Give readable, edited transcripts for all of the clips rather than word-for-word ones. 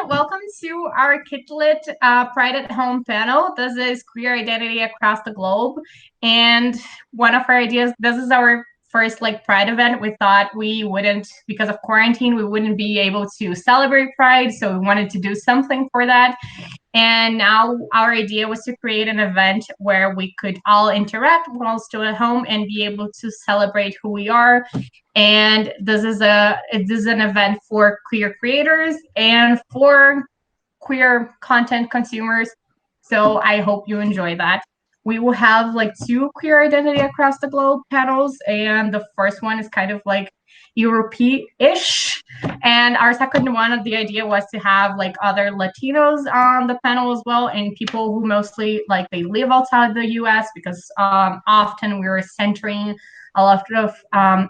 Welcome to our Kidlit Pride at Home panel. This is queer identity across the globe. And one of our ideas, this is our first Pride event. We thought we wouldn't, because of quarantine, we wouldn't be able to celebrate Pride. So we wanted to do something for that. And now our idea was to create an event where we could all interact while still at home and be able to celebrate who we are. And this is an event for queer creators and for queer content consumers. So I hope you enjoy that. We will have two queer identity across the globe panels, and the first one is kind of Europe-ish, and our second one, the idea was to have other Latinos on the panel as well, and people who mostly they live outside the US, because often we were centering a lot of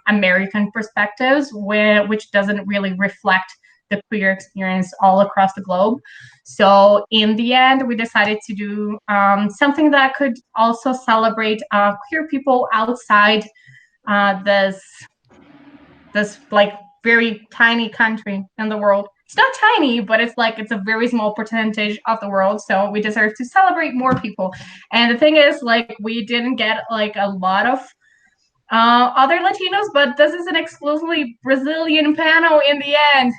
American perspectives, which doesn't really reflect the queer experience all across the globe. So in the end, we decided to do something that could also celebrate queer people outside this very tiny country in the world. It's not tiny, but it's a very small percentage of the world. So we deserve to celebrate more people. And the thing is, we didn't get a lot of other Latinos, but this is an exclusively Brazilian panel in the end.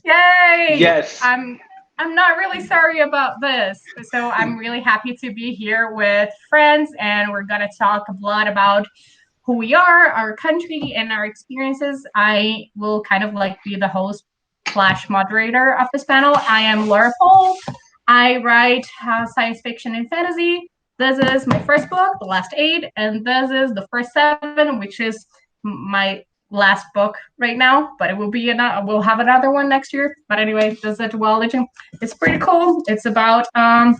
Yay! Yes. I'm not really sorry about this. So I'm really happy to be here with friends, and we're gonna talk a lot about who we are, our country, and our experiences. I will kind of be the host / moderator of this panel. I am Laura Pohl. I write science fiction and fantasy. This is my first book, The Last 8, and this is the first 7, which is my last book right now, but it will be we'll have another one next year. But anyway, this is a duology. It's pretty cool. It's about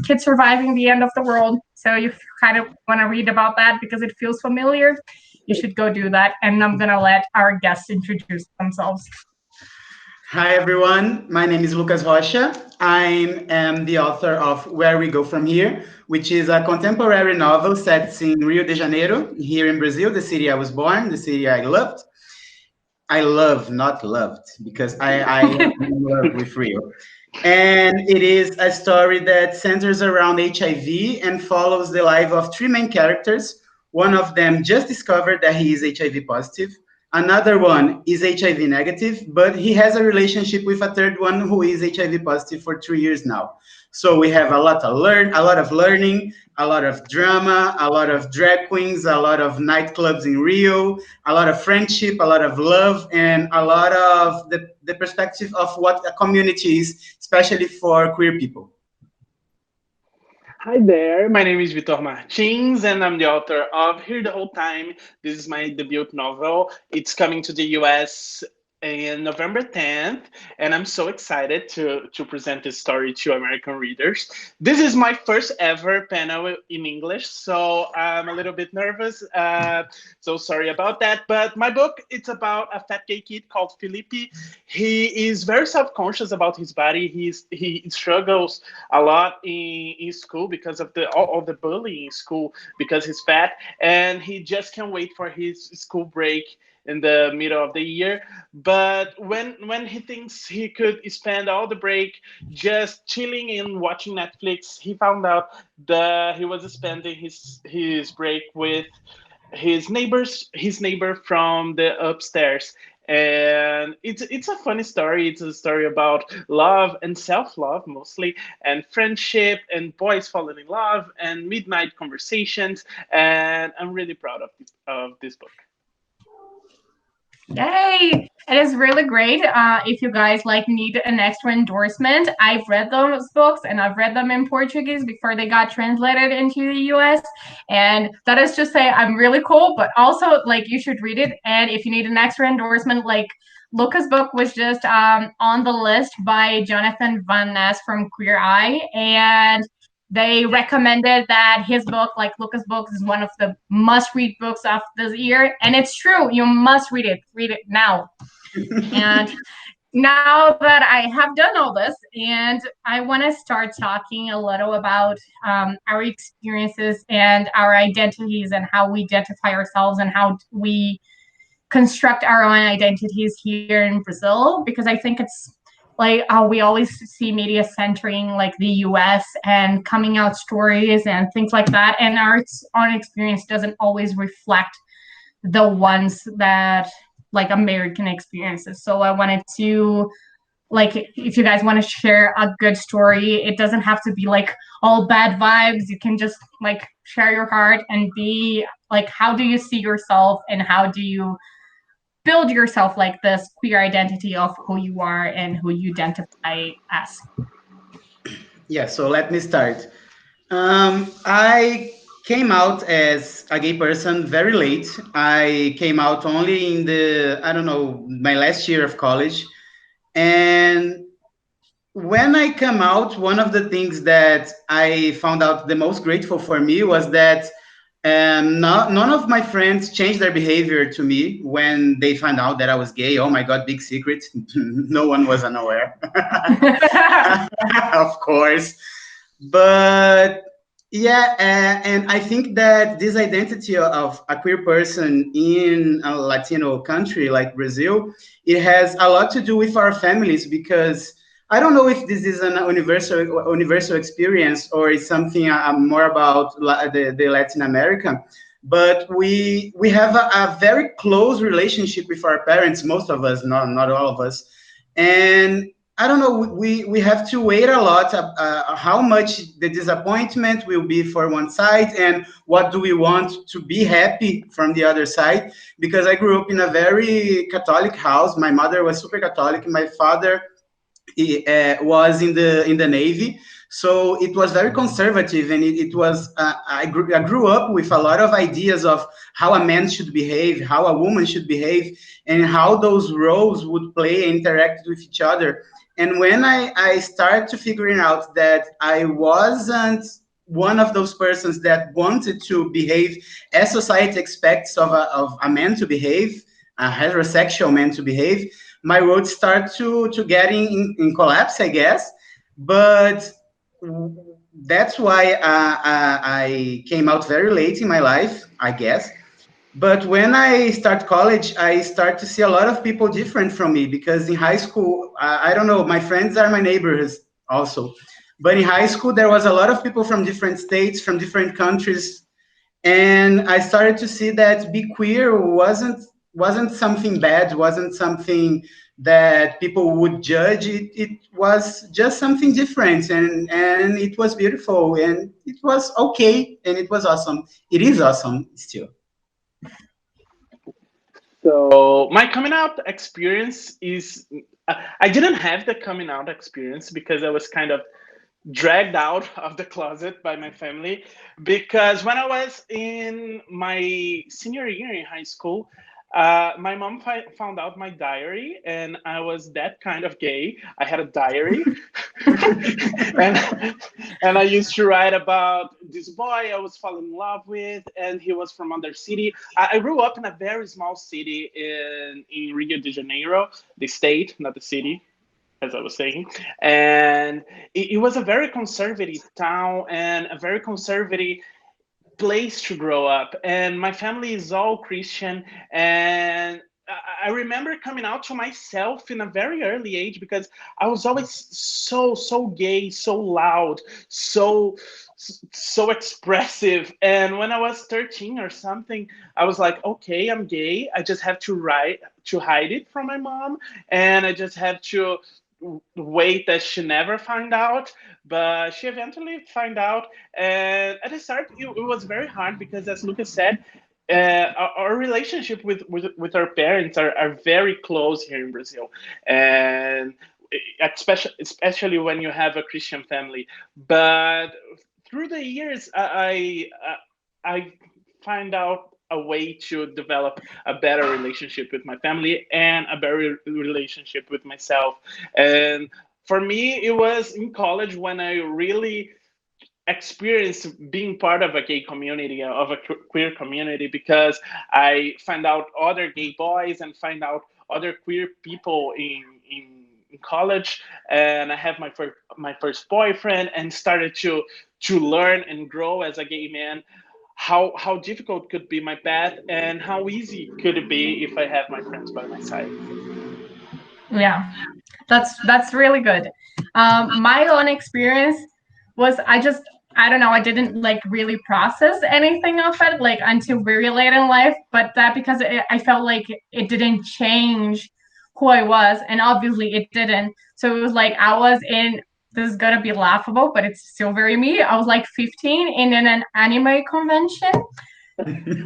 kids surviving the end of the world. So you kind of want to read about that because it feels familiar. You should go do that. And I'm gonna let our guests introduce themselves. Hi everyone, my name is Lucas Rocha. I am the author of Where We Go From Here, which is a contemporary novel set in Rio de Janeiro, here in Brazil, the city I was born, the city I loved. I love, not loved, because I am in love with Rio. And it is a story that centers around HIV and follows the life of 3 main characters. One of them just discovered that he is HIV positive. Another one is HIV negative, but he has a relationship with a third one who is HIV positive for 3 years now. So we have a lot of learning, a lot of drama, a lot of drag queens, a lot of nightclubs in Rio, a lot of friendship, a lot of love, and a lot of the perspective of what a community is, especially for queer people. Hi there, my name is Vitor Martins, and I'm the author of Here the Whole Time. This is my debut novel. It's coming to the US in November 10th, and I'm so excited to present this story to American readers. This is my first ever panel in English, so I'm a little bit nervous, so sorry about that. But my book, it's about a fat gay kid called Felipe. He is very self-conscious about his body. He struggles a lot in school because of all the bullying in school because he's fat, and he just can't wait for his school break in the middle of the year. But when he thinks he could spend all the break just chilling and watching Netflix, he found out that he was spending his break with his neighbor from the upstairs. And it's a funny story. It's a story about love and self-love mostly, and friendship, and boys falling in love, and midnight conversations. And I'm really proud of this book. Yay! It is really great. If you guys need an extra endorsement, I've read those books, and I've read them in Portuguese before they got translated into the US. And that is just say I'm really cool, but also you should read it. And if you need an extra endorsement, Lucas' book was just on the list by Jonathan Van Ness from Queer Eye, and they recommended that his book, Lucas' book, is one of the must-read books of this year. And it's true. You must read it. Read it now. And now that I have done all this, and I want to start talking a little about our experiences and our identities and how we identify ourselves and how we construct our own identities here in Brazil, because I think it's like how we always see media centering like the US and coming out stories and things like that, and our own experience doesn't always reflect the ones that like American experiences. So I wanted to, like, if you guys want to share a good story, it doesn't have to be like all bad vibes. You can just like share your heart and be like, how do you see yourself and how do you build yourself like this queer identity of who you are and who you identify as. Yeah, so let me start. I came out as a gay person very late. I came out only in the, I don't know, my last year of college. And when I come out, one of the things that I found out the most grateful for me was that none of my friends changed their behavior to me when they found out that I was gay. Oh my God, big secret. No one was unaware. Of course. But yeah, and I think that this identity of a queer person in a Latino country like Brazil, it has a lot to do with our families, because I don't know if this is an universal experience or it's something more about the Latin America, but we have a very close relationship with our parents, most of us, not all of us, and I don't know. We have to wait a lot. How much the disappointment will be for one side, and what do we want to be happy from the other side? Because I grew up in a very Catholic house. My mother was super Catholic. My father was in the Navy, so it was very conservative, and it was. I grew up with a lot of ideas of how a man should behave, how a woman should behave, and how those roles would play and interact with each other. And when I started to figuring out that I wasn't one of those persons that wanted to behave as society expects of a man to behave, a heterosexual man to behave, my world start to get in collapse, I guess. But that's why I came out very late in my life, I guess. But when I start college, I start to see a lot of people different from me, because in high school, I don't know, my friends are my neighbors also. But in high school, there was a lot of people from different states, from different countries, and I started to see that be queer wasn't something bad, wasn't something that people would judge. It was just something different, and it was beautiful, and it was okay, and it was awesome. It is awesome still. So my coming out experience is I didn't have the coming out experience because I was kind of dragged out of the closet by my family, because when I was in my senior year in high school, my mom found out my diary, and I was that kind of gay. I had a diary, and I used to write about this boy I was falling in love with, and he was from another city. I grew up in a very small city in Rio de Janeiro, the state, not the city, as I was saying. And it was a very conservative town and a very conservative place to grow up. And my family is all Christian. And I remember coming out to myself in a very early age, because I was always so gay, so loud, so expressive. And when I was 13 or something, I was like, okay, I'm gay. I just have to hide it from my mom, and I just have to wait that she never find out. But she eventually find out. And at the start it was very hard, because as Lucas said, our relationship with our parents are very close here in Brazil, and especially when you have a Christian family. But through the years, I find out a way to develop a better relationship with my family and a better relationship with myself. And for me, it was in college when I really experienced being part of a gay community, of a queer community, because I find out other gay boys and find out other queer people in college. And I have my first boyfriend, and started to learn and grow as a gay man, how difficult could be my path, and how easy could it be if I have my friends by my side. Yeah. That's really good. My own experience was I don't know, I didn't like really process anything of it like until very late in life, but that because I felt like it didn't change who I was, and obviously it didn't. So it was like I was in, this is gonna be laughable, but it's still very me. I was like 15 in an anime convention,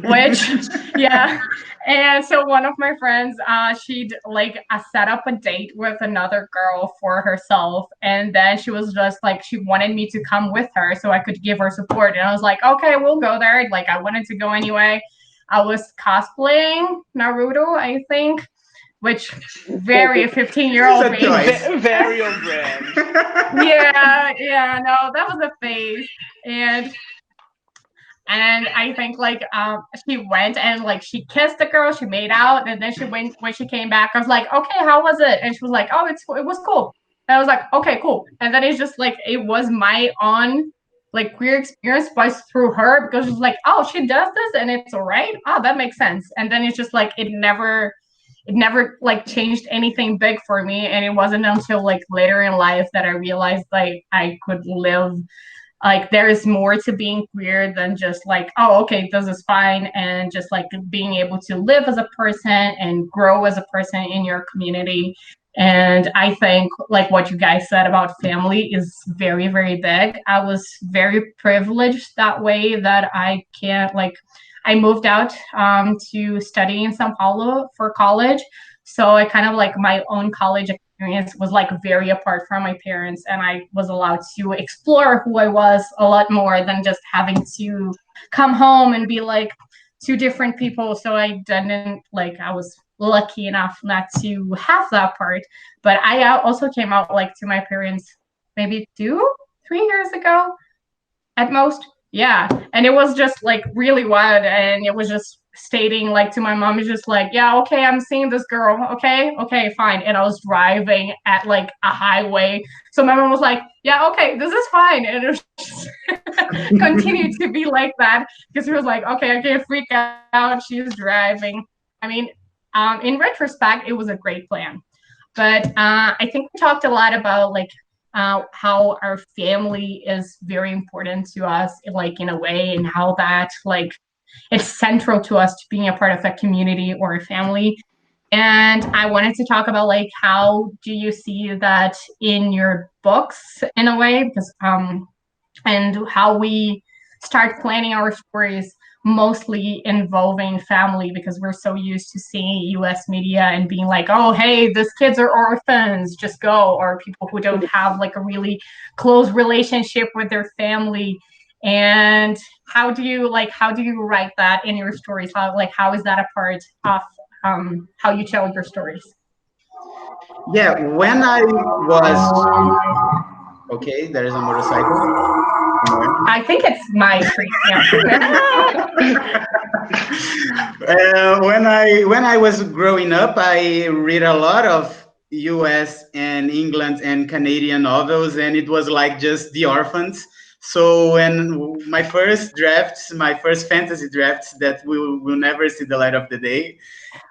which yeah. And so one of my friends, she'd like set up a date with another girl for herself, and then she was just like she wanted me to come with her so I could give her support, and I was like, okay, we'll go there. Like I wanted to go anyway. I was cosplaying Naruto, I think, which very 15-year-old me. Very on brand. Yeah, no, that was a phase. And I think like she went and like she kissed the girl, she made out, and then she went when she came back. I was like, okay, how was it? And she was like, oh, it was cool. And I was like, okay, cool. And then it's just like it was my own like queer experience was through her because she's like, oh, she does this and it's all right. Oh, that makes sense. And then it's just like it never like changed anything big for me. And it wasn't until like later in life that I realized like I could live like there is more to being queer than just like, oh, okay, this is fine, and just like being able to live as a person and grow as a person in your community. And I think like what you guys said about family is very, very big. I was very privileged that way that I can't like I moved out to study in Sao Paulo for college. So I kind of like my own college experience was like very apart from my parents, and I was allowed to explore who I was a lot more than just having to come home and be like two different people. So I didn't like I was lucky enough not to have that part. But I also came out like to my parents maybe 2 3 years ago at most. Yeah. And it was just like really wild. And it was just stating like to my mom, is just like, yeah, okay, I'm seeing this girl. Okay, fine. And I was driving at like a highway. So my mom was like, yeah, okay, this is fine. And it was just continued to be like that because he was like, okay, I can't freak out. She's driving. I mean, in retrospect, it was a great plan. But I think we talked a lot about like how our family is very important to us, like in a way, and how that like it's central to us to being a part of a community or a family. And I wanted to talk about like how do you see that in your books in a way, because and how we start planning our stories mostly involving family because we're so used to seeing US media and being like, oh, hey, these kids are orphans, just go, or people who don't have like a really close relationship with their family. And how do you write that in your stories? How is that a part of how you tell your stories? Yeah, when I was okay, there is a motorcycle. I think it's my street. Yeah. When I was growing up, I read a lot of U.S. and England and Canadian novels, and it was like just the orphans. So when my first drafts, my first fantasy drafts that will never see the light of the day,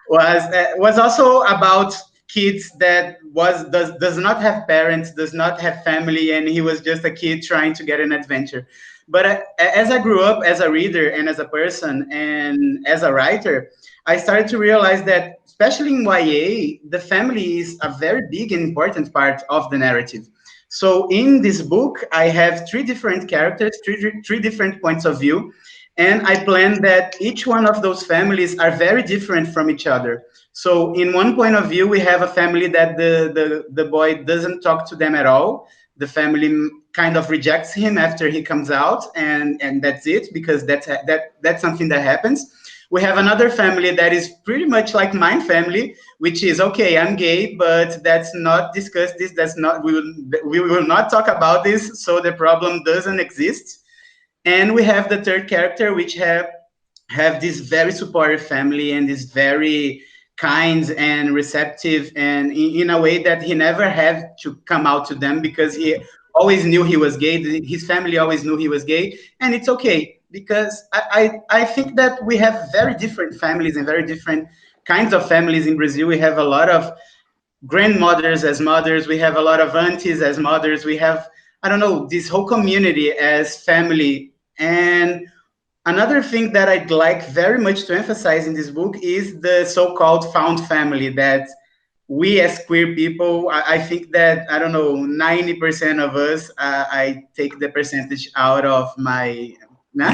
was also about kids that does not have parents, does not have family, and he was just a kid trying to get an adventure. But as I grew up as a reader and as a person and as a writer, I started to realize that, especially in YA, the family is a very big and important part of the narrative. So in this book, I have three different characters, three different points of view, and I plan that each one of those families are very different from each other. So in one point of view, we have a family that the boy doesn't talk to them at all. The family kind of rejects him after he comes out, and that's it, because that's something that happens. We have another family that is pretty much like my family, which is, okay, I'm gay, but that's not discussed. That's not, we will not talk about this, so the problem doesn't exist. And we have the third character, which have this very supportive family and this very kind and receptive, and in a way that he never had to come out to them, because he always knew he was gay. His family always knew he was gay, and it's okay, because I think that we have very different families and very different kinds of families in Brazil. We have a lot of grandmothers as mothers, we have a lot of aunties as mothers, we have, I don't know, this whole community as family. And another thing that I'd like very much to emphasize in this book is the so-called found family that we as queer people, I think that, I don't know, 90% of us, I take the percentage out of my, nah?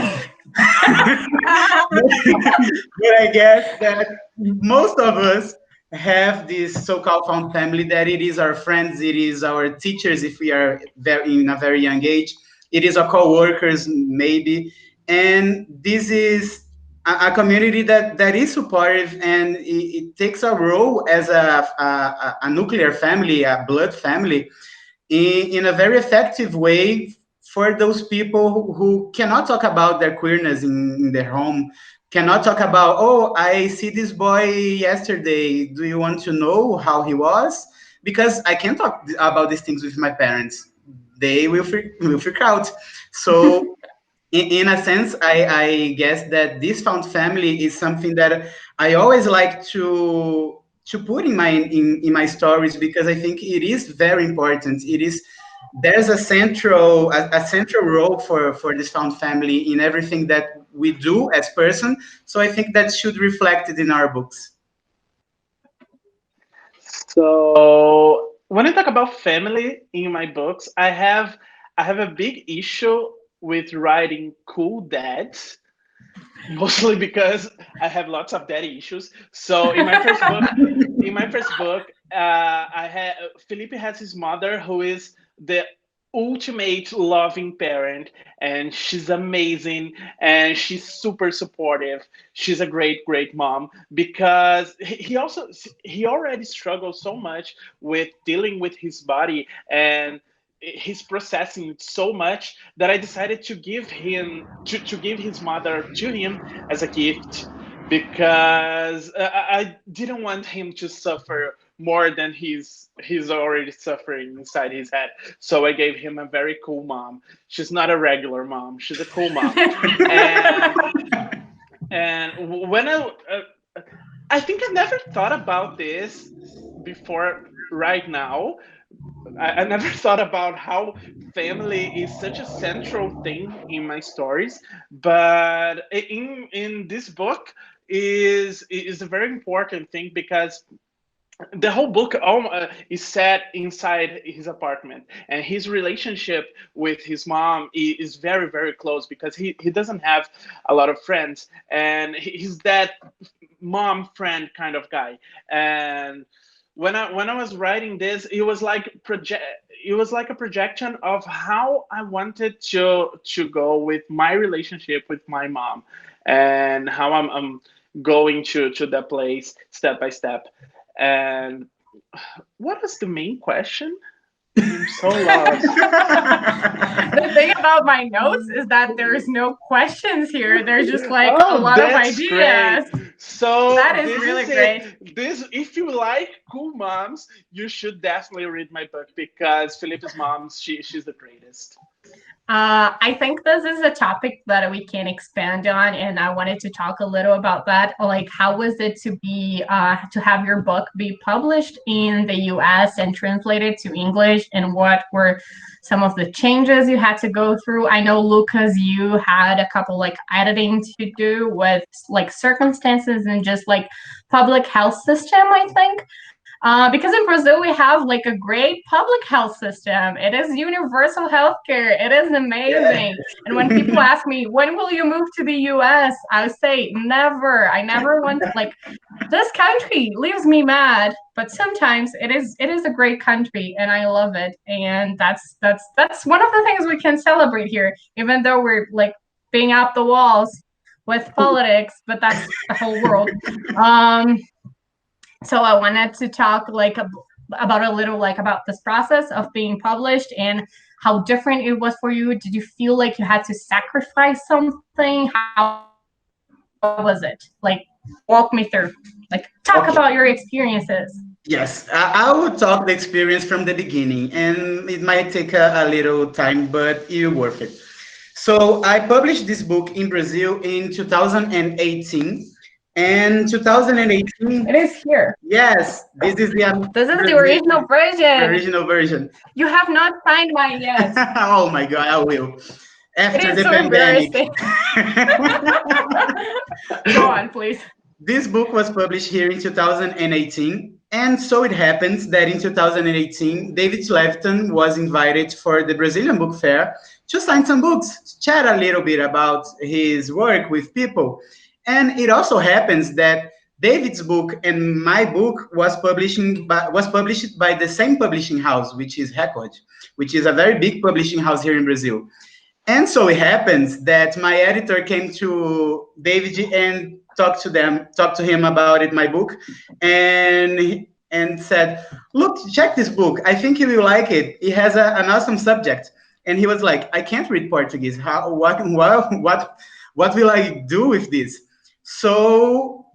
But I guess that most of us have this so-called found family, that it is our friends, it is our teachers if we are very in a very young age, it is our co-workers maybe, and this is a community that is supportive, and it takes a role as a nuclear family, a blood family, in a very effective way for those people who cannot talk about their queerness in their home, cannot talk about, oh, I see this boy yesterday. Do you want to know how he was? Because I can't talk about these things with my parents. They will freak out. So in a sense, I guess that this found family is something that I always like to put in my stories, because I think it is very important. It is, there's a central role for this found family in everything that we do as person. So I think that should reflect it in our books. So when I talk about family in my books, I have a big issue with writing cool dads, mostly because I have lots of daddy issues. So in my first book, I had Felipe has his mother who is the ultimate loving parent, and she's amazing, and she's super supportive. She's a great mom, because he already struggles so much with dealing with his body, and he's processing it so much that I decided to give his mother to him as a gift, because I didn't want him to suffer more than he's already suffering inside his head. So I gave him a very cool mom. She's not a regular mom. She's a cool mom. And when I think I never thought about this before. Right now, I never thought about how family is such a central thing in my stories, but in this book is a very important thing, because the whole book is set inside his apartment, and his relationship with his mom is very close, because he doesn't have a lot of friends, and he's that mom friend kind of guy. And when I was writing this, it was like a projection of how I wanted to go with my relationship with my mom, and how I'm going to that place step by step. And what was the main question? I'm so lost. The thing about my notes is that there's no questions here. There's just like a Oh, lot of that's great. ideas. So That is this really is great. it. This, if you like cool moms, you should definitely read my book, because Felipe's mom, she's the greatest. I think this is a topic that we can expand on, and I wanted to talk a little about that. Like, how was it to have your book be published in the U.S. and translated to English, and what were some of the changes you had to go through? I know, Lucas, you had a couple like editing to do with like circumstances and just like public health system, I think. Because in Brazil, we have like a great public health system. It is universal healthcare. It is amazing. And when people ask me, when will you move to the US? I say, never. I never want to, like, this country leaves me mad, but sometimes it is a great country and I love it. And that's one of the things we can celebrate here, even though we're like being out the walls with politics, but that's the whole world. So I wanted to talk like about a little like about this process of being published and how different it was for you. Did you feel like you had to sacrifice something? How was it? Like, walk me through. Like, talk Okay. about your experiences. Yes, I will talk the experience from the beginning, and it might take a little time, but it's worth it. So I published this book in Brazil in 2018, And It 2018, is here. yes, this is This is the original the version. original version. You have not signed mine yet. Oh my God, I will. It After is the so pandemic. embarrassing. Go on, please. This book was published here in 2018, and so it happens that in 2018, David Levitan was invited for the Brazilian Book Fair to sign some books, chat a little bit about his work with people. And it also happens that David's book and my book was published by the same publishing house, which is Record, which is a very big publishing house here in Brazil. And so it happens that my editor came to David and talked to him about it, my book, and said, "Look, check this book. I think you will like it. It has an awesome subject." And he was like, "I can't read Portuguese. How? What will I do with this?" So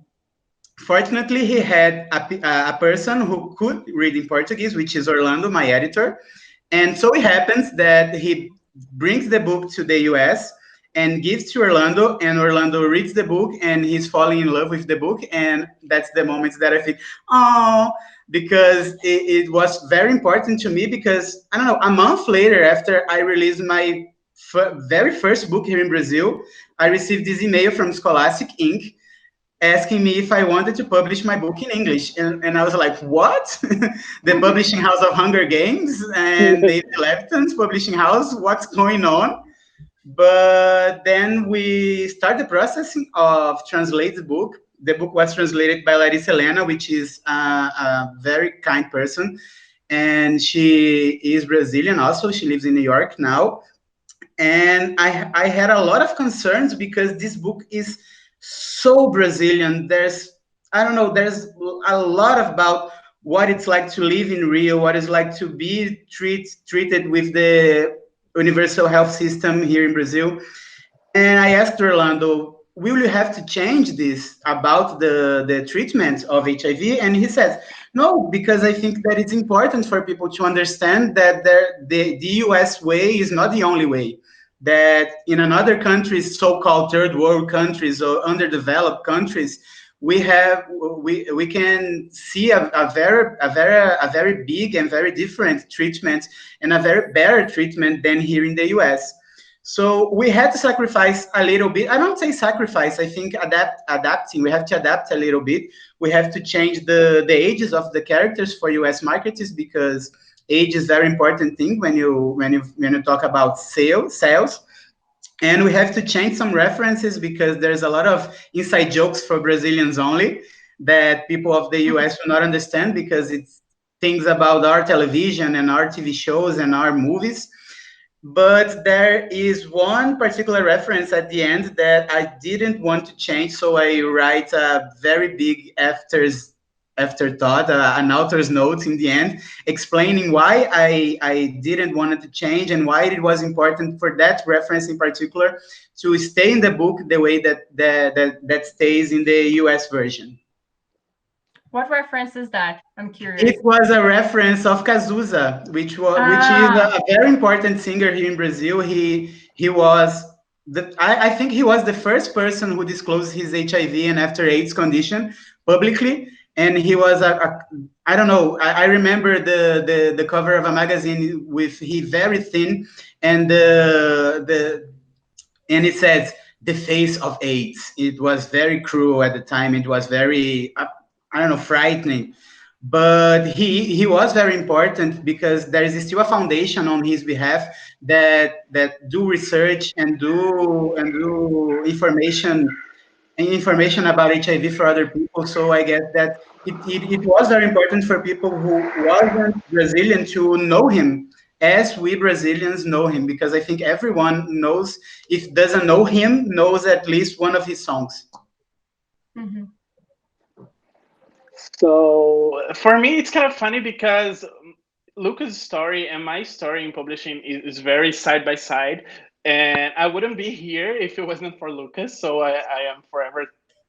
fortunately, he had a person who could read in Portuguese, which is Orlando, my editor. And so it happens that he brings the book to the US and gives to Orlando, and Orlando reads the book and he's falling in love with the book. And that's the moment that I think, oh, because it was very important to me because, I don't know, a month later, after I released my very first book here in Brazil, I received this email from Scholastic Inc asking me if I wanted to publish my book in English. And I was like, what? The publishing house of Hunger Games and David Levitan's publishing house? What's going on? But then we started the process of translate the book. The book was translated by Larissa Helena, which is a very kind person. And she is Brazilian also. She lives in New York now, and I had a lot of concerns because this book is so Brazilian. I don't know, there's a lot about what it's like to live in Rio, what it's like to be treated with the universal health system here in Brazil. And I asked Orlando, will you have to change this about the treatment of HIV? And he says, no, because I think that it's important for people to understand that the US way is not the only way. That in another countries, so-called third world countries or underdeveloped countries, we can see a very big and very different treatment and a very better treatment than here in the US. So we had to sacrifice a little bit. I don't say sacrifice. I think adapting. We have to adapt a little bit. We have to change the ages of the characters for US markets because age is very important thing when you talk about sales. And we have to change some references because there's a lot of inside jokes for Brazilians only that people of the US will not understand because it's things about our television and our TV shows and our movies. But there is one particular reference at the end that I didn't want to change, so I write a very big afterthought, an author's note in the end, explaining why I didn't want it to change and why it was important for that reference in particular to stay in the book the way that stays in the US version. What reference is that? I'm curious. It was a reference of Cazuza, which is a very important singer here in Brazil. He was I think he was the first person who disclosed his HIV and after AIDS condition publicly, and he was I don't know. I remember the cover of a magazine with he very thin and and it says the face of AIDS. It was very cruel at the time. It was very I don't know, frightening. But he was very important because there is still a foundation on his behalf that do research and do information about HIV for other people. So I guess that it was very important for people who wasn't Brazilian to know him as we Brazilians know him, because I think everyone knows, if doesn't know him, knows at least one of his songs. Mhm. So for me, it's kind of funny because Lucas' story and my story in publishing is very side by side, and I wouldn't be here if it wasn't for Lucas. So I am forever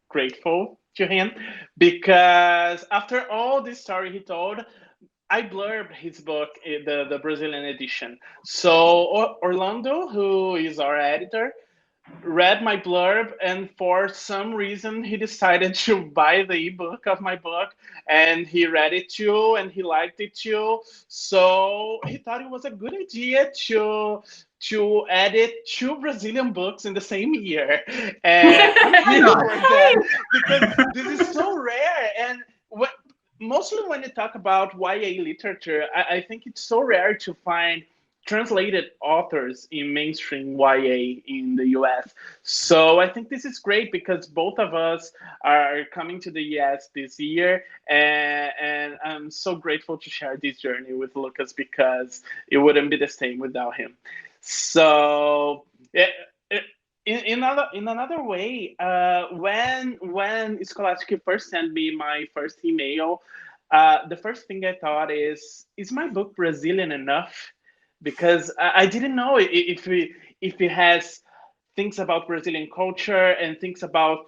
grateful to him because after all this story he told, I blurbed his book, the Brazilian edition. So Orlando, who is our editor, read my blurb, and for some reason he decided to buy the ebook of my book, and he read it too, and he liked it too. So he thought it was a good idea to edit two Brazilian books in the same year, and I'm Why happy not? for that because this is so rare. And what mostly when you talk about YA literature, I think it's so rare to find translated authors in mainstream YA in the US. So I think this is great because both of us are coming to the US this year, and I'm so grateful to share this journey with Lucas because it wouldn't be the same without him. So yeah, in another way, when Scholastic first sent me my first email, the first thing I thought is my book Brazilian enough? Because I didn't know if it has things about Brazilian culture and things about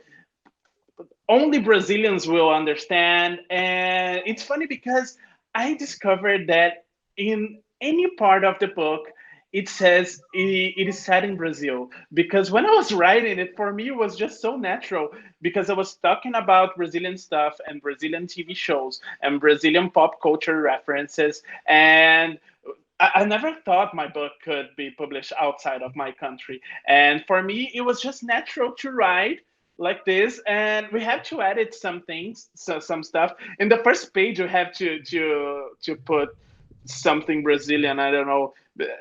only Brazilians will understand. And it's funny because I discovered that in any part of the book, it says it is set in Brazil. Because when I was writing it, for me, it was just so natural because I was talking about Brazilian stuff and Brazilian TV shows and Brazilian pop culture references. And I never thought my book could be published outside of my country. And for me, it was just natural to write like this. And we have to edit some things, so some stuff. In the first page, you have to put something Brazilian. I don't know.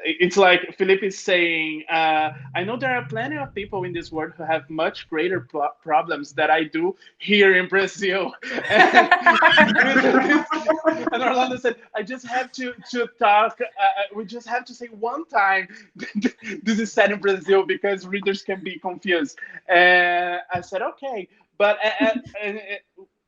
It's like Felipe is saying, I know there are plenty of people in this world who have much greater problems that I do here in Brazil. And, and Orlando said, I just have to talk. We just have to say one time, this is set in Brazil because readers can be confused. And I said, okay. But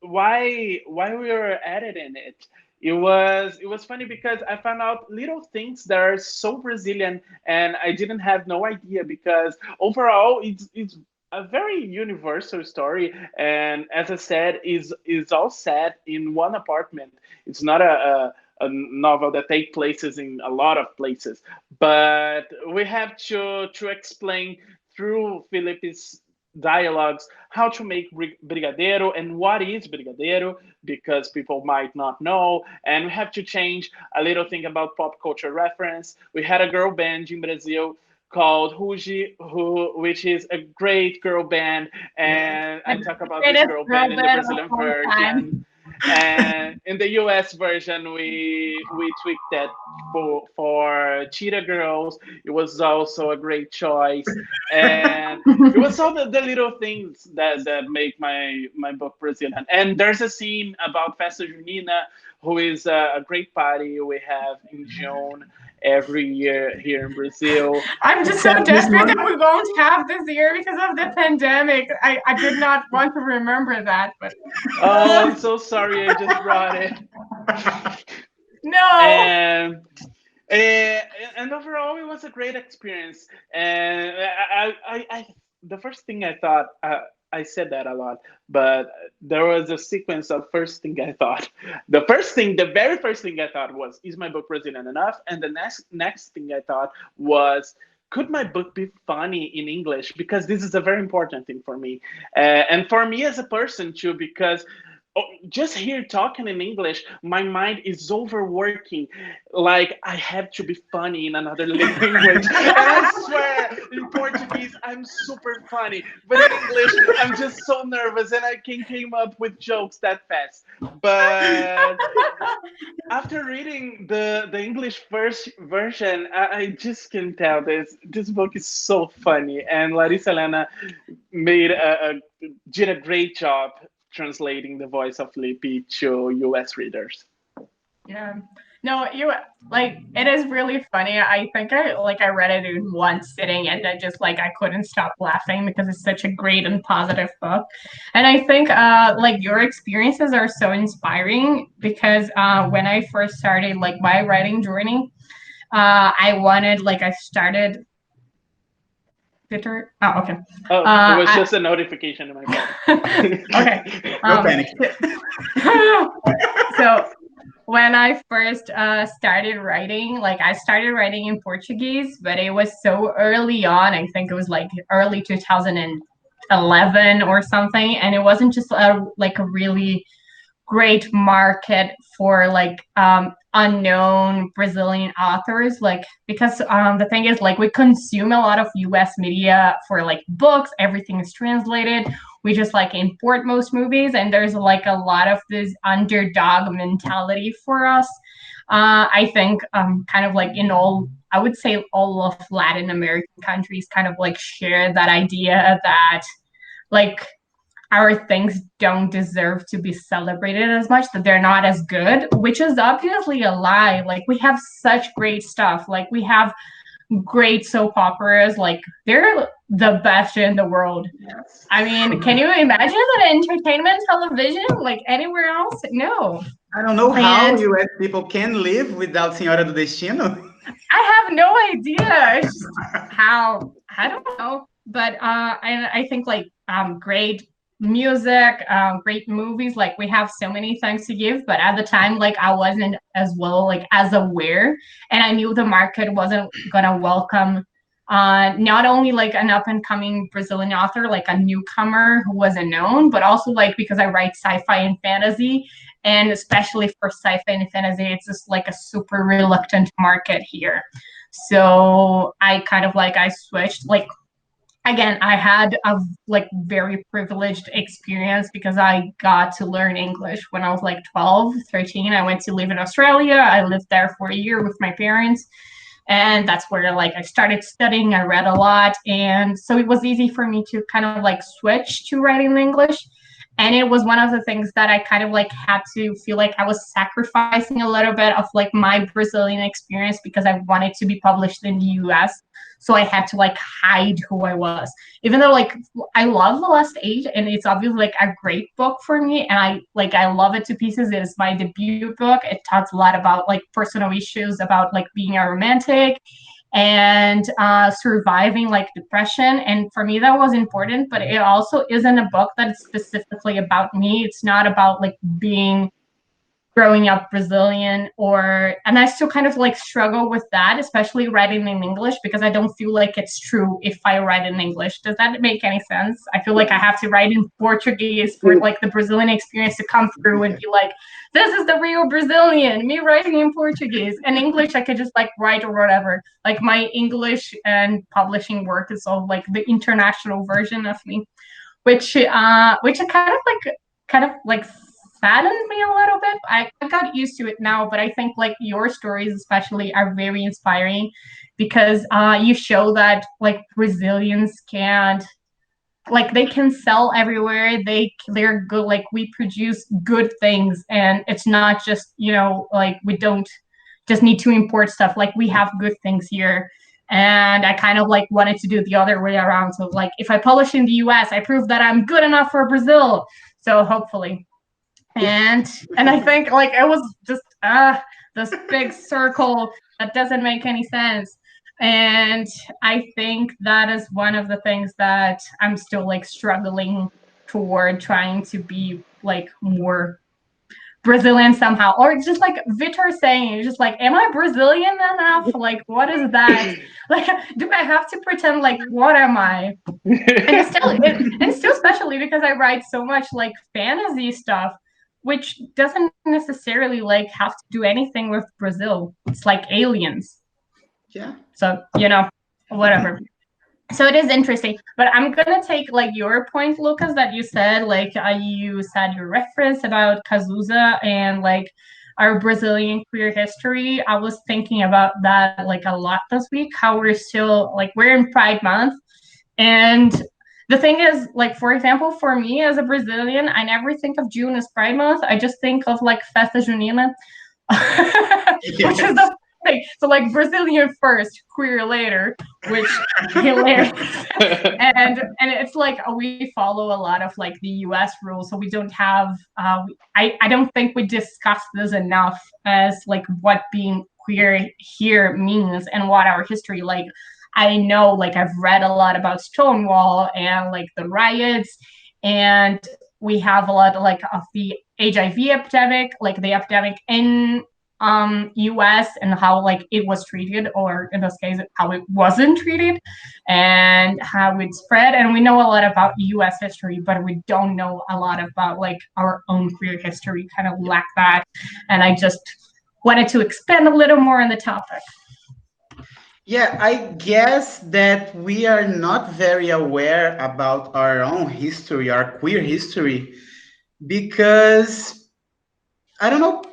why we were editing it? It was funny because I found out little things that are so Brazilian, and I didn't have no idea because overall it's a very universal story, and as I said, is all set in one apartment. It's not a novel that takes places in a lot of places, but we have to explain through Felipe's dialogues how to make brigadeiro and what is brigadeiro because people might not know, and we have to change a little thing about pop culture reference. We had a girl band in Brazil called Ruji, which is a great girl band, and I The talk about this greatest girl girl band in the band of Brazilian all version. time. And in the US version, we tweaked that for Cheetah Girls. It was also a great choice, and it was all the little things that make my book Brazilian. And there's a scene about Festa Junina, who is a great party we have in June every year here in Brazil. I'm just so Except this desperate that one. we won't have this year because of the pandemic. I did not want to remember that, but Oh, I'm so sorry, I just brought it. no. And Uh, and overall, it was a great experience. And the first thing I thought, I said that a lot, but there was a sequence of first thing I thought. The very first thing I thought was, is my book Brazilian enough? And the next thing I thought was, could my book be funny in English? Because this is a very important thing for me, and for me as a person too, because just here talking in English, my mind is overworking. Like I have to be funny in another language. And I swear, in Portuguese, I'm super funny. But in English, I'm just so nervous and I can't came up with jokes that fast. But after reading the English first version, I just can tell this book is so funny. And Larissa Lena did a great job translating the voice of Lippy to US readers. Yeah. No, you like it is really funny. I think I read it in one sitting and then just like I couldn't stop laughing because it's such a great and positive book. And I think like your experiences are so inspiring because when I first started like my writing journey, I wanted like I started Vitor. Oh, okay. Oh, it was just a notification in my phone. Okay. No panic. So when I first started writing, like I started writing in Portuguese, but it was so early on. I think it was like early 2011 or something, and it wasn't just like a really great market for like unknown Brazilian authors, like because the thing is like we consume a lot of US media for like books, everything is translated. We just like import most movies, and there's like a lot of this underdog mentality for us. I think kind of like in all, I would say all of Latin American countries kind of like share that idea that like our things don't deserve to be celebrated as much, that they're not as good, which is obviously a lie. Like we have such great stuff. Like we have great soap operas. Like they're the best in the world. Yes. I mean, can you imagine that entertainment television like anywhere else? No. I don't know how And US people can live without Senhora do Destino. I have no idea. It's just how, I don't know. But I think like great music, great movies. Like we have so many things to give, but at the time, like I wasn't as well like as aware, and I knew the market wasn't gonna welcome not only like an up and coming Brazilian author, like a newcomer who wasn't known, but also like because I write sci-fi and fantasy, and especially for sci-fi and fantasy, it's just like a super reluctant market here. So I kind of like I switched like again, I had a like very privileged experience because I got to learn English when I was like 12, 13. I went to live in Australia. I lived there for a year with my parents. And that's where like I started studying. I read a lot. And so it was easy for me to kind of like switch to writing English. And it was one of the things that I kind of like had to feel like I was sacrificing a little bit of like my Brazilian experience because I wanted to be published in the US. So I had to like hide who I was. Even though like I love The Last Age and it's obviously like a great book for me, and I love it to pieces. It is my debut book. It talks a lot about like personal issues about like being a romantic and surviving like depression. And for me, that was important, but it also isn't a book that is specifically about me. It's not about like being growing up Brazilian, or and I still kind of like struggle with that, especially writing in English, because I don't feel like it's true if I write in English. Does that make any sense? I feel like I have to write in Portuguese for like the Brazilian experience to come through and be like, this is the real Brazilian, me writing in Portuguese. And English, I could just like write or whatever. Like my English and publishing work is all like the international version of me, which kind of like saddened me a little bit. I got used to it now, but I think like your stories especially are very inspiring because you show that like Brazilians can't like they can sell everywhere. They're good. Like we produce good things, and it's not just like we don't just need to import stuff. Like we have good things here. And I kind of like wanted to do the other way around. So like if I publish in the US, I prove that I'm good enough for Brazil. So hopefully. And I think like it was just this big circle that doesn't make any sense. And I think that is one of the things that I'm still like struggling toward, trying to be like more Brazilian somehow. Or just like Vitor saying, just like, am I Brazilian enough? Like, what is that? Like, do I have to pretend like what am I? And still especially because I write so much like fantasy stuff, which doesn't necessarily like have to do anything with Brazil. It's like aliens. Yeah. So, whatever. So it is interesting, but I'm gonna take like your point, Lucas, that you said like you said your reference about Cazuza and like our Brazilian queer history. I was thinking about that like a lot this week. How we're still like we're in Pride Month, and the thing is, like for example, for me as a Brazilian, I never think of June as Pride Month. I just think of like Festa Junina, which is the thing. So like Brazilian first, queer later, which hilarious. and it's like we follow a lot of like the US rules, so we don't have I don't think we discuss this enough as like what being queer here means and what our history like. I know like I've read a lot about Stonewall and like the riots, and we have a lot of like of the HIV epidemic, like the epidemic in US, and how like it was treated, or in this case how it wasn't treated, and how it spread. And we know a lot about US history, but we don't know a lot about like our own queer history, kind of lack that. And I just wanted to expand a little more on the topic. Yeah, I guess that we are not very aware about our own history, our queer history, because I don't know,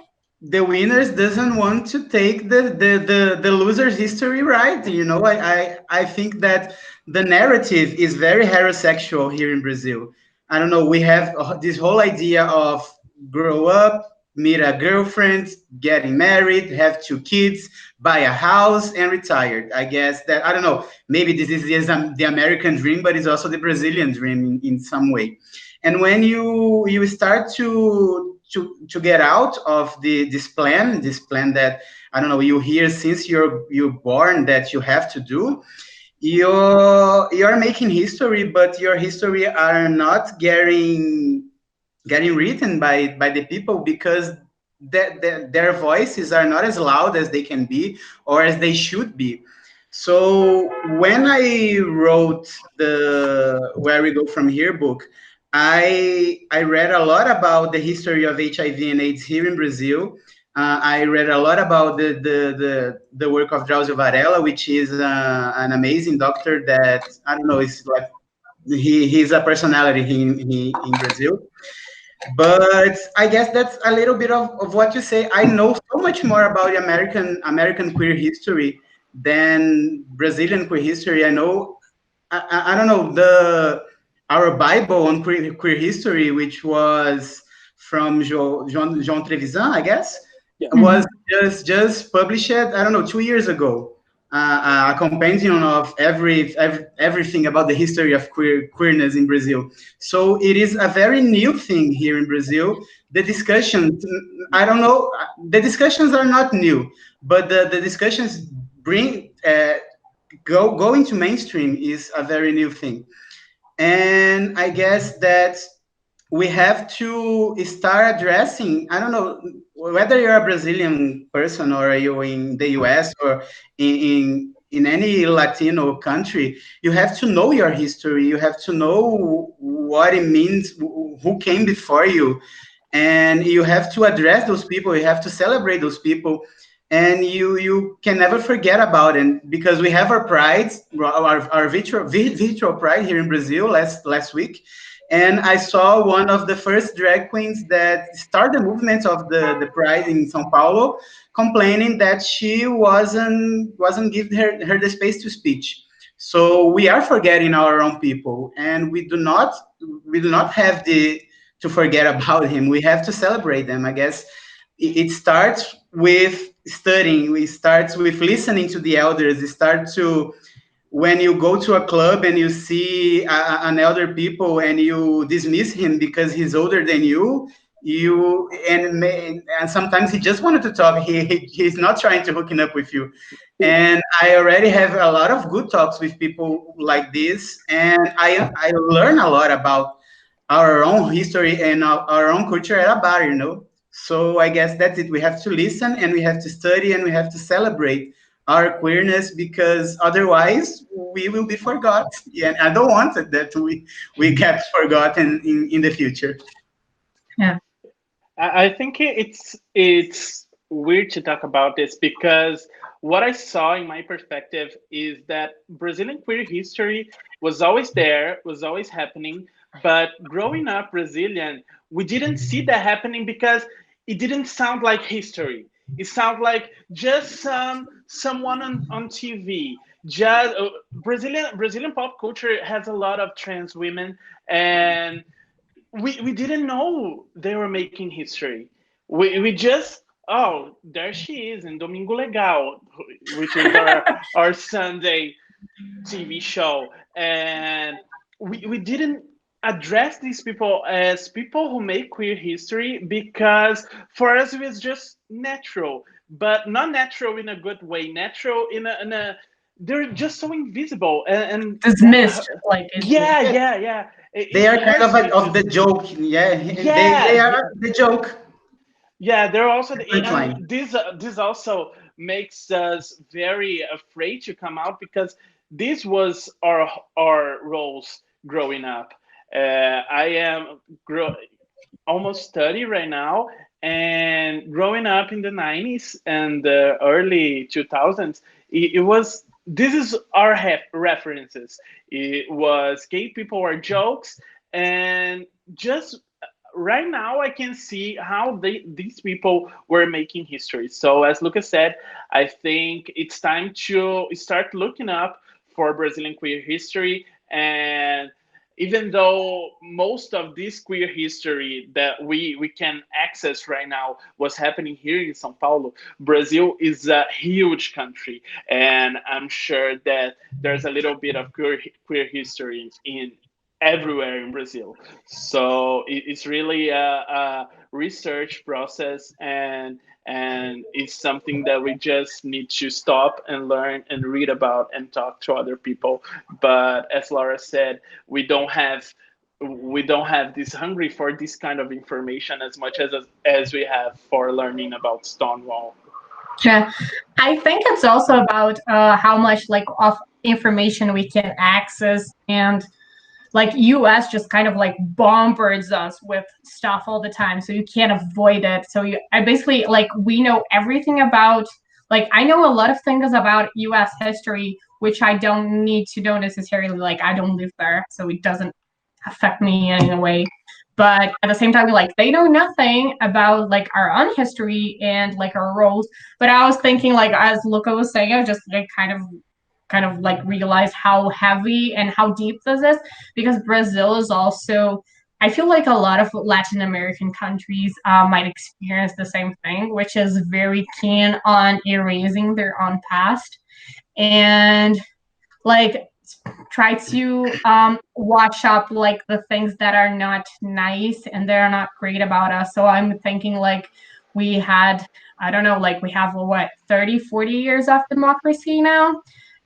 the winners doesn't want to take the loser's history, right? You know, I think that the narrative is very heterosexual here in Brazil. I don't know, we have this whole idea of grow up, meet a girlfriend, getting married, have two kids, buy a house, and retired. I guess that, I don't know, maybe this is the American dream, but it's also the Brazilian dream in some way. And when you start to get out of this plan that, I don't know, you hear since you're born that you have to do, you're making history, but your history are not getting written by the people, because their voices are not as loud as they can be or as they should be. So when I wrote the Where We Go From Here book, I read a lot about the history of HIV and AIDS here in Brazil. I read a lot about the work of Drauzio Varela, which is an amazing doctor that, I don't know, is like he's a personality in Brazil. But I guess that's a little bit of what you say. I know so much more about the American queer history than Brazilian queer history. I know, I don't know, the our Bible on queer history, which was from João Trevisan, I guess, Yeah. was just published, I don't know, 2 years ago. A compendium of everything about the history of queerness in Brazil. So it is a very new thing here in Brazil. The discussions, I don't know, the discussions are not new, but the discussions bring going to mainstream is a very new thing. And I guess that we have to start addressing, I don't know, whether you're a Brazilian person or you in the US or in any Latino country, you have to know your history. You have to know what it means, who came before you, and you have to address those people. You have to celebrate those people, and you can never forget about it, because we have our pride, our virtual pride here in Brazil last week. And I saw one of the first drag queens that started the movement of the pride in São Paulo, complaining that she wasn't given her the space to speech. So we are forgetting our own people, and we do not have the to forget about him. We have to celebrate them. I guess it starts with studying. It starts with listening to the elders. It starts to when you go to a club and you see an elder people and you dismiss him because he's older than and sometimes he just wanted to talk. He's not trying to hooking up with you. And I already have a lot of good talks with people like this, and I learn a lot about our own history and our own culture at a bar, So I guess that's it. We have to listen, and we have to study, and we have to celebrate our queerness, because otherwise we will be forgot. Yeah, and I don't want it that we get forgotten in the future. Yeah. I think it's weird to talk about this because what I saw in my perspective is that Brazilian queer history was always there, was always happening, but growing up Brazilian, we didn't see that happening because it didn't sound like history. It sounded like just someone on TV. Just Brazilian pop culture has a lot of trans women, and we didn't know they were making history. We just, oh, there she is in Domingo Legal, which is our Sunday TV show, and we didn't address these people as people who make queer history because for us it was just natural, but not natural in a good way. Natural in a they're just so invisible, and that, Dismissed, like it's yeah, yeah, yeah. They are It kind of hurts like me of to, the joke. Yeah, they yeah, are the joke. yeah. They're also, The and punchline. this also makes us very afraid to come out, because this was our roles growing up. I am almost 30 right now, and growing up in the 90s and the early 2000s, it was, this is our references. It was gay people are jokes, and just right now I can see how these people were making history. So as Lucas said, I think it's time to start looking up for Brazilian queer history. And even though most of this queer history that we can access right now was happening here in São Paulo, Brazil is a huge country, and I'm sure that there's a little bit of queer history in everywhere in Brazil. So it's really a research process, and it's something that we just need to stop and learn and read about and talk to other people. But as Laura said, we don't have this hungry for this kind of information as much as we have for learning about Stonewall. Yeah, I think it's also about how much like of information we can access, and like US just kind of like bombards us with stuff all the time, so you can't avoid it. So I basically like we know everything about, like I know a lot of things about US history which I don't need to know necessarily, like I don't live there, so it doesn't affect me in a way. But at the same time, like they know nothing about like our own history and like our roles. But I was thinking, like as Luca was saying, I just like kind of like realize how heavy and how deep this is, because Brazil is also, I feel like a lot of Latin American countries might experience the same thing, which is very keen on erasing their own past, and like try to wash up like the things that are not nice and they're not great about us. So I'm thinking like we had, I don't know, like we have what, 30, 40 years of democracy now,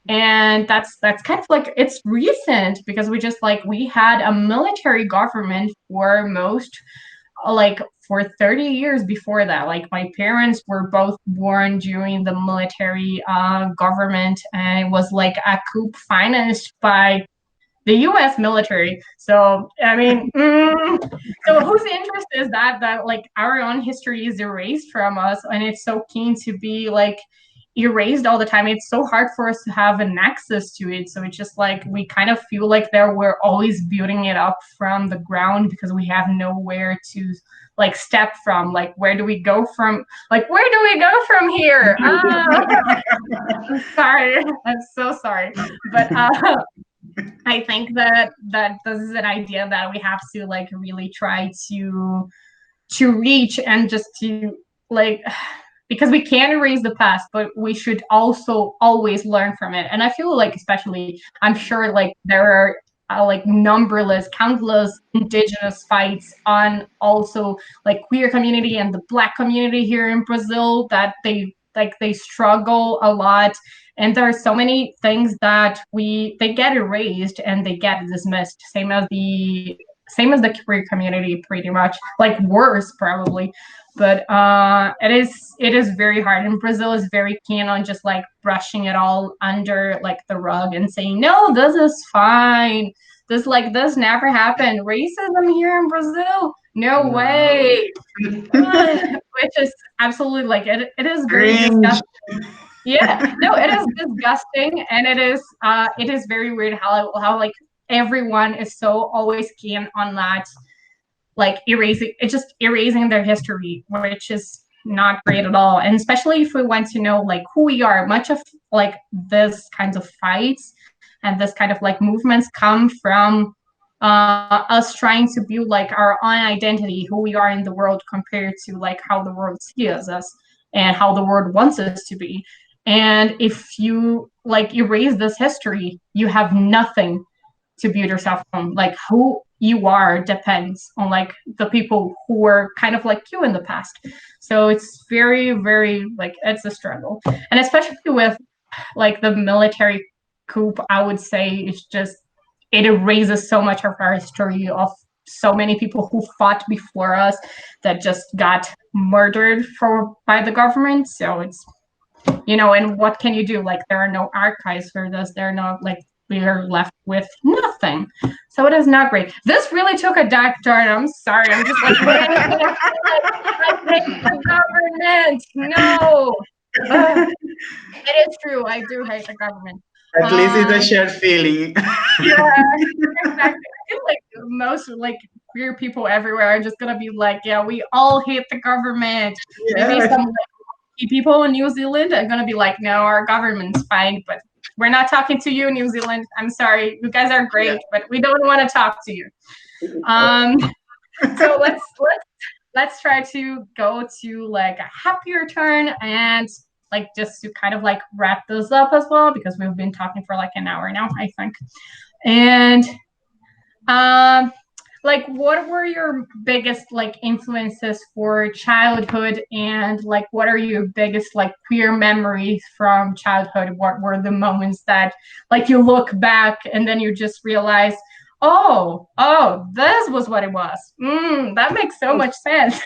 and that's kind of like it's recent because we just like we had a military government for most like for 30 years before that. Like my parents were both born during the military government, and it was like a coup financed by the US military. So I mean, so whose interest is that like our own history is erased from us, and it's so keen to be like erased all the time. It's so hard for us to have an access to it. So it's just like we kind of feel like that we're always building it up from the ground because we have nowhere to like step from. Like where do we go from? Like where do we go from here? I'm sorry. I'm so sorry. But I think that this is an idea that we have to like really try to reach, and just to like, because we can erase the past, but we should also always learn from it. And I feel like, especially, I'm sure like there are like numberless, countless indigenous fights on also like queer community and the Black community here in Brazil that they struggle a lot, and there are so many things that they get erased and they get dismissed, same as the queer community, pretty much, like worse probably. But it is very hard, and Brazil is very keen on just like brushing it all under like the rug and saying, no, this is fine, this never happened, racism here in Brazil, no No. way. Which is absolutely like it is very Cringe. disgusting. Yeah, no, it is disgusting, and it is very weird how like everyone is so always keen on that, like erasing their history, which is not great at all. And especially if we want to know like who we are, much of like this kinds of fights and this kind of like movements come from us trying to build like our own identity, who we are in the world compared to like how the world sees us and how the world wants us to be. And if you like erase this history, you have nothing to build yourself from. Like who you are depends on like the people who were kind of like you in the past. So it's very, very like it's a struggle, and especially with like the military coup, I would say, is just it erases so much of our history of so many people who fought before us that just got murdered for by the government. So it's, and what can you do? Like, there are no archives for this. They're not like, we are left with nothing. So it is not great. This really took a dark turn. I'm sorry. I'm just like, I hate the government. No. It is true. I do hate the government. At least it's a shared feeling. Yeah, exactly. I feel like most like queer people everywhere are just gonna be like, yeah, we all hate the government. Maybe Yeah. some people in New Zealand are gonna be like, no, our government's fine, but we're not talking to you, New Zealand. I'm sorry, you guys are great, but we don't want to talk to you. So let's try to go to like a happier turn and like just to kind of like wrap this up as well, because we've been talking for like an hour now, I think. And like, what were your biggest like influences for childhood, and like what are your biggest like queer memories from childhood? What were the moments that like you look back and then you just realize, oh, this was what it was. That makes so much sense.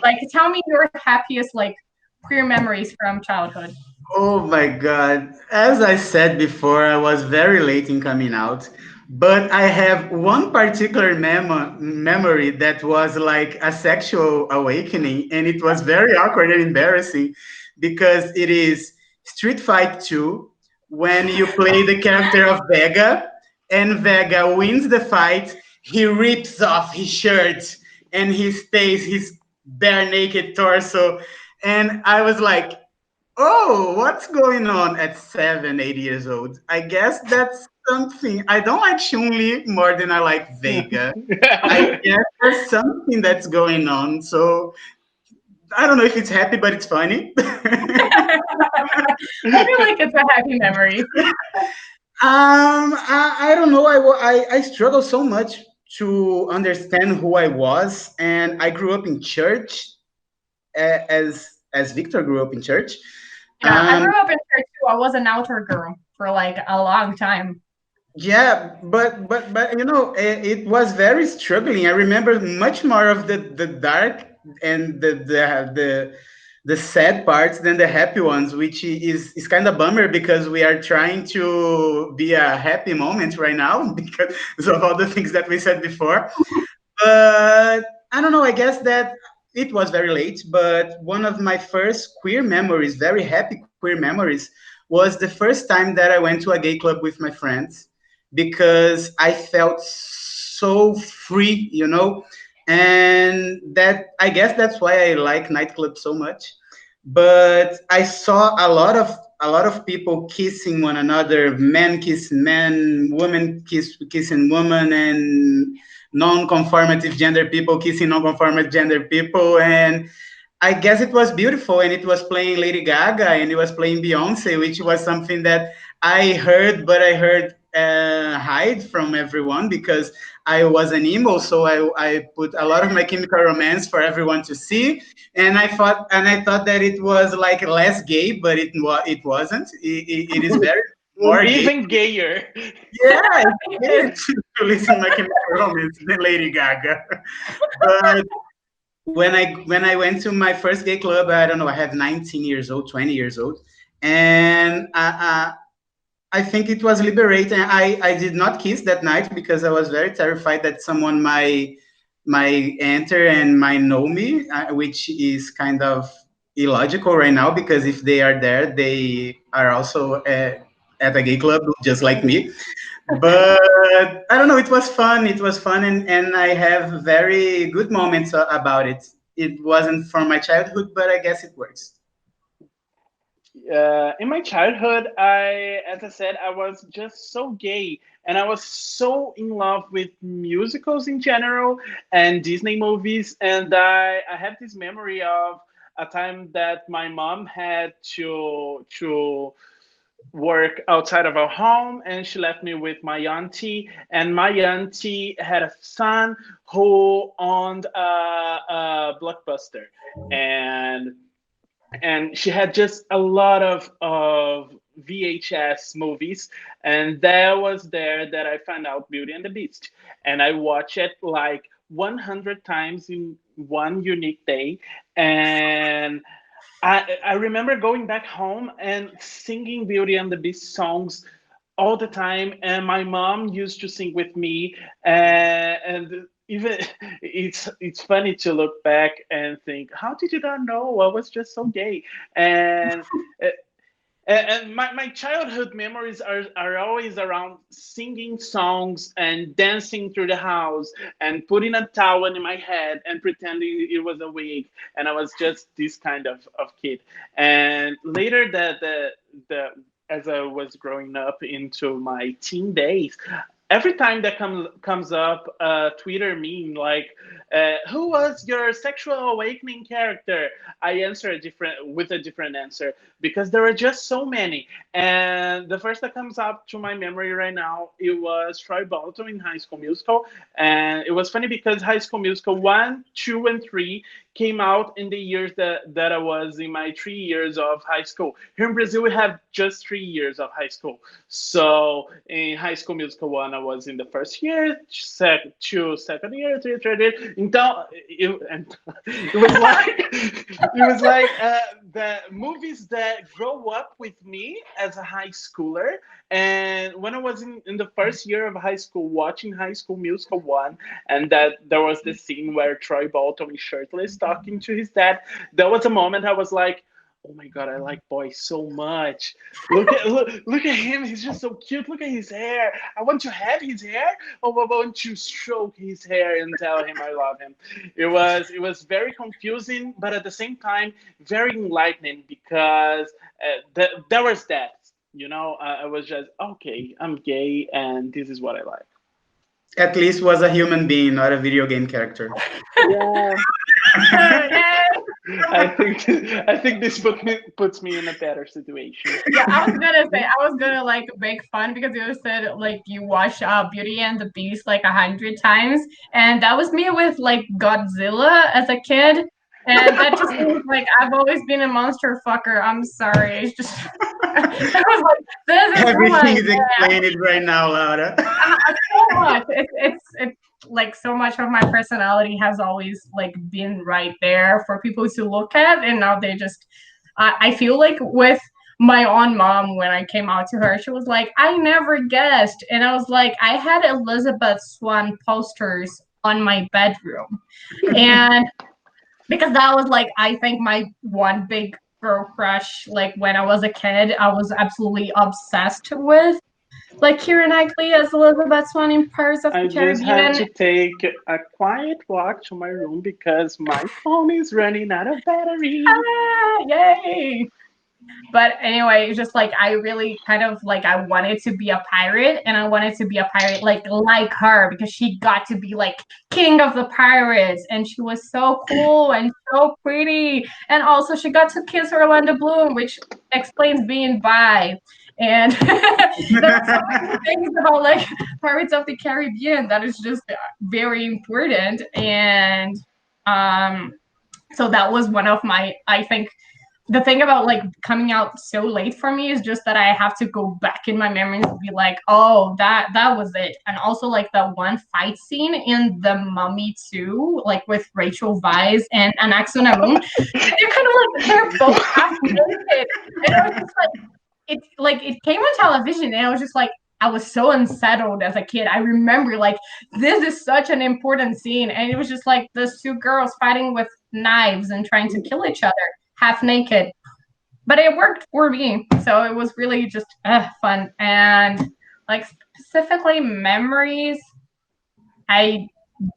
Like, tell me your happiest like queer memories from childhood. Oh my God. As I said before, I was very late in coming out, but I have one particular memory that was like a sexual awakening, and it was very awkward and embarrassing because it is Street Fight 2 when you play the character of Vega, and Vega wins the fight. He rips off his shirt and he stays his bare naked torso. And I was like, oh, what's going on at 7, 8 years old? I guess that's something. I don't like Chun-Li more than I like Vega. I guess there's something that's going on. So I don't know if it's happy, but it's funny. I feel like it's a happy memory. I don't know. I struggle so much to understand who I was, and I grew up in church, as Victor grew up in church. Yeah, I Um, grew up in church too. I was an outer girl for like a long time. Yeah, but it was very struggling. I remember much more of the dark and the sad parts than the happy ones, which is kind of bummer because we are trying to be a happy moment right now because of all the things that we said before. But I don't know. I guess that it was very late, but one of my first queer memories, very happy queer memories, was the first time that I went to a gay club with my friends because I felt so free, and that I guess that's why I like nightclubs so much. But I saw a lot of people kissing one another, men kiss men, women kissing women, and non-conformative gender people kissing non-conformative gender people, and I guess it was beautiful, and it was playing Lady Gaga and it was playing Beyonce, which was something that I heard, but I heard hide from everyone because I was an emo, so I put a lot of My Chemical Romance for everyone to see, and I thought that it was like less gay, but it wasn't. It is very Was more gay. even gayer. Yeah, it's gay to listen My Chemical Romance than Lady Gaga, but when I went to my first gay club, I don't know, I had 19 years old, 20 years old, and I think it was liberating. I did not kiss that night because I was very terrified that someone might enter and might know me, which is kind of illogical right now because if they are there, they are also at a gay club just like me. But I don't know. It was fun. It was fun, and I have very good moments about it. It wasn't from my childhood, but I guess it works. In my childhood, as I said, I was just so gay, and I was so in love with musicals in general and Disney movies. And I have this memory of a time that my mom had to work outside of our home, and she left me with my auntie. And my auntie had a son who owned a blockbuster, and and she had just a lot of VHS movies, and that was there that I found out Beauty and the Beast, and I watched it like 100 times in one unique day, and I remember going back home and singing Beauty and the Beast songs all the time, and my mom used to sing with me, and even it's funny to look back and think, how did you not know? I was just so gay, and uh, and my childhood memories are always around singing songs and dancing through the house and putting a towel in my head and pretending it was a wig. And I was just this kind of kid. And later the as I was growing up into my teen days, every time that comes up a Twitter meme like, "Who was your sexual awakening character?" I answer with a different answer because there are just so many. And the first that comes up to my memory right now, it was Troy Bolton in High School Musical, and it was funny because High School Musical 1, 2, and 3 came out in the years that I was in my 3 years of high school. Here in Brazil, we have just 3 years of high school. So in High School Musical 1, I was in the first year, second year, third year. Então, it was like the movies that grow up with me as a high schooler. And when I was in the first year of high school watching High School Musical 1, and that there was this scene where Troy Bolton is shirtless talking to his dad, that was a moment I was like, oh my god, I like boys so much. Look at him, he's just so cute. Look at his hair. I want to have his hair. Oh, I want to stroke his hair and tell him I love him. It was very confusing, but at the same time very enlightening because there was that. I was just okay. I'm gay, and this is what I like. At least was a human being, not a video game character. Yeah. I think this puts me in a better situation. Yeah, I was gonna like make fun because you said like you watch Beauty and the Beast like 100 times, and that was me with like Godzilla as a kid, and that just means like I've always been a monster fucker. I'm sorry, it's just I was like, this is Everything is yeah. explained right now, Laura. So much. It's like so much of my personality has always like been right there for people to look at, and now they just I feel like with my own mom, when I came out to her, she was like, I never guessed. And I was like, I had Elizabeth Swann posters on my bedroom. And because that was like, I think my one big girl crush, like when I was a kid, I was absolutely obsessed with. Like Keira Knightley as Elizabeth Swann in Pirates of I the just had Caribbean. to take a quiet walk to my room because my phone is running out of battery. Yay! But anyway, it's just like I really kind of like I wanted to be a pirate, and I wanted to be a pirate like her because she got to be like king of the pirates, and she was so cool and so pretty, and also she got to kiss Orlando Bloom, which explains being bi. And there are so many things about like Pirates of the Caribbean that is just very important, and um, so that was one of my I think the thing about like coming out so late for me is just that I have to go back in my memories and be like, oh, that was it. And also like that one fight scene in The Mummy 2, like with Rachel Weisz and Anaxu Namun, they're kind of like they're both half naked, and I was just like it came on television, and I was just like. I was so unsettled as a kid. I remember like this is such an important scene, and it was just like those two girls fighting with knives and trying to kill each other half naked, but it worked for me, so it was really just fun. And like specifically memories, I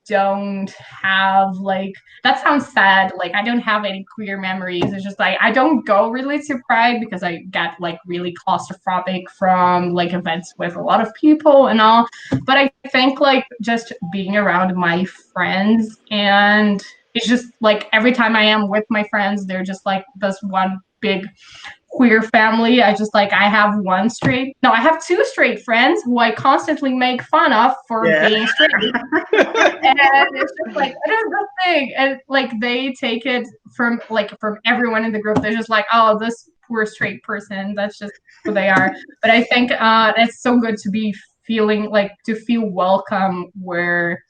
don't have like that sounds sad, like I don't have any queer memories. It's just like I don't go really to Pride because I get like really claustrophobic from like events with a lot of people and all, but I think like just being around my friends, and it's just like every time I am with my friends, they're just like this one big queer family. I have two straight friends who I constantly make fun of for being straight. And it's just like, it is the thing. And like they take it from everyone in the group. They're just like, oh, this poor straight person. That's just who they are. But I think it's so good to be to feel welcome where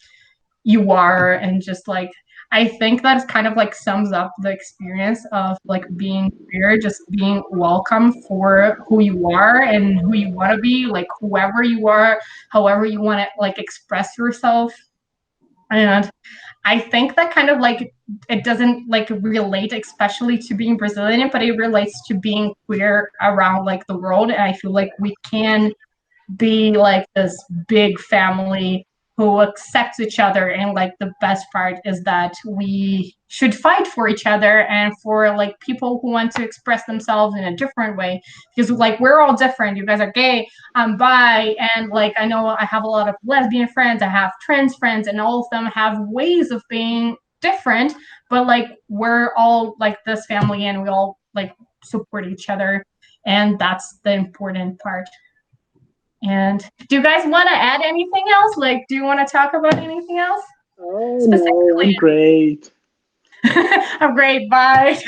you are, and just like I think that's kind of like sums up the experience of like being queer, just being welcome for who you are and who you want to be, like whoever you are, however you want to like express yourself. And I think that kind of like it doesn't like relate especially to being Brazilian, but it relates to being queer around like the world. And I feel like we can be like this big family who accepts each other, and like the best part is that we should fight for each other and for like people who want to express themselves in a different way, because like we're all different. You guys are gay, I'm bi, and like I know I have a lot of lesbian friends, I have trans friends, and all of them have ways of being different, but like we're all like this family and we all like support each other, and that's the important part. And do you guys want to add anything else? Like, do you want to talk about anything else? Oh, no, I'm great. I'm great. Bye.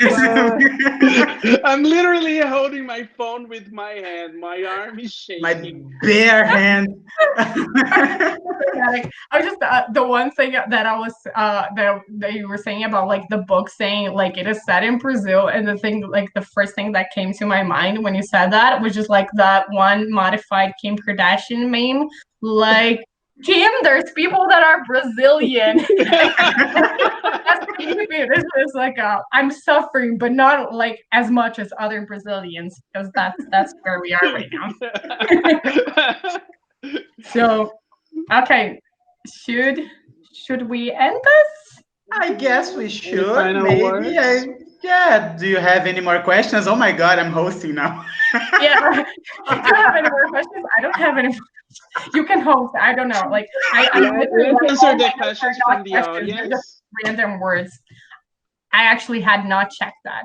I'm literally holding my phone with my hand. My arm is shaking. My bare hand. I was just the one thing that I was that you were saying about like the book saying like it is set in Brazil, and the first thing that came to my mind when you said that was just like that one modified Kim Kardashian meme, like Kim, there's people that are Brazilian. That's this is like I'm suffering, but not like as much as other Brazilians, because that's where we are right now. So, okay, should we end this? I guess we should. Final maybe. words? Yeah. Do you have any more questions? Oh my God, I'm hosting now. Yeah. Do you have any more questions? I don't have any. You can host. I don't know. Like let's answer the questions from the audience. Just random words. I actually had not checked that.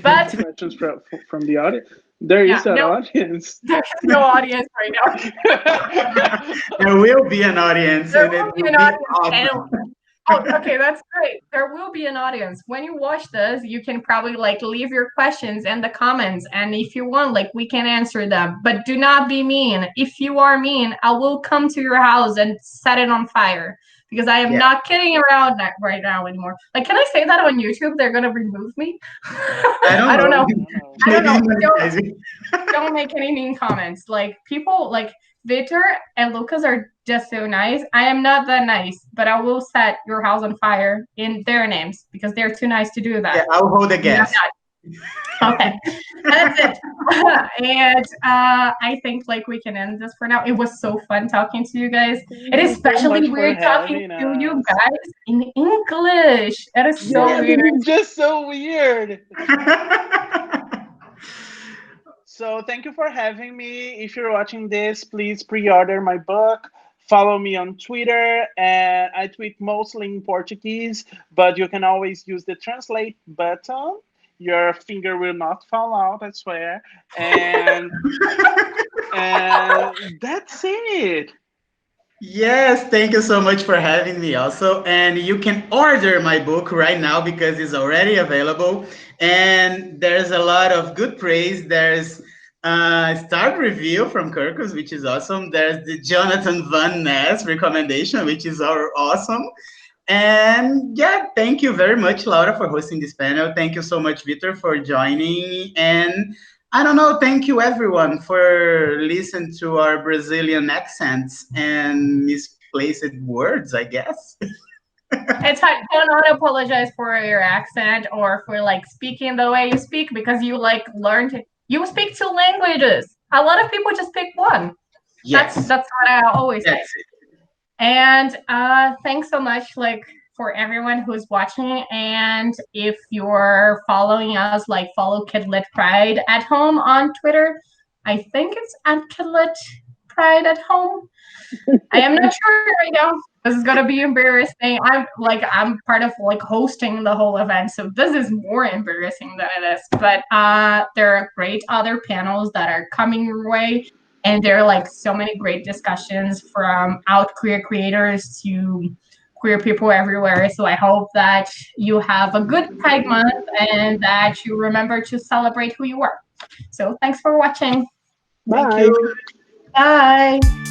But questions from the audience. There is an audience. There's no audience right now. There will be an audience. There will be an audience. Awesome. Oh, okay, that's great. There will be an audience. When you watch this, you can probably like leave your questions in the comments, and if you want, like we can answer them. But do not be mean. If you are mean, I will come to your house and set it on fire, because I am not kidding around right now anymore. Like, can I say that on YouTube? They're gonna remove me. I don't know. Don't make any mean comments. Like people like Vitor and Lucas are just so nice. I am not that nice, but I will set your house on fire in their names because they're too nice to do that. Yeah, I'll hold the gas. Okay, that's it. And I think like we can end this for now. It was so fun talking to you guys. It is especially weird talking to you guys in English. That is so weird. It's just so weird. So thank you for having me. If you're watching this, please pre-order my book. Follow me on Twitter, and I tweet mostly in Portuguese, but you can always use the translate button. Your finger will not fall out, I swear. And that's it. Yes, thank you so much for having me also. And you can order my book right now because it's already available. And there's a lot of good praise. There's a star review from Kirkus, which is awesome. There's the Jonathan Van Ness recommendation, which is awesome. And yeah, thank you very much, Laura, for hosting this panel. Thank you so much, Vitor, for joining. And I don't know, thank you everyone for listening to our Brazilian accents and misplaced words, I guess. It's fine. Do not apologize for your accent or for like speaking the way you speak, because you like learned it. You speak two languages. A lot of people just pick one. Yes. That's what I always say. And thanks so much like for everyone who's watching. And if you're following us, like follow Kidlit Pride at home on Twitter. I think it's at Kidlit Pride at home. I am not sure right now. This is gonna be embarrassing. I'm part of like hosting the whole event, so this is more embarrassing than it is. But there are great other panels that are coming your way, and there are like so many great discussions from out queer creators to queer people everywhere. So I hope that you have a good Pride Month and that you remember to celebrate who you are. So thanks for watching. Thank Bye. you. Bye.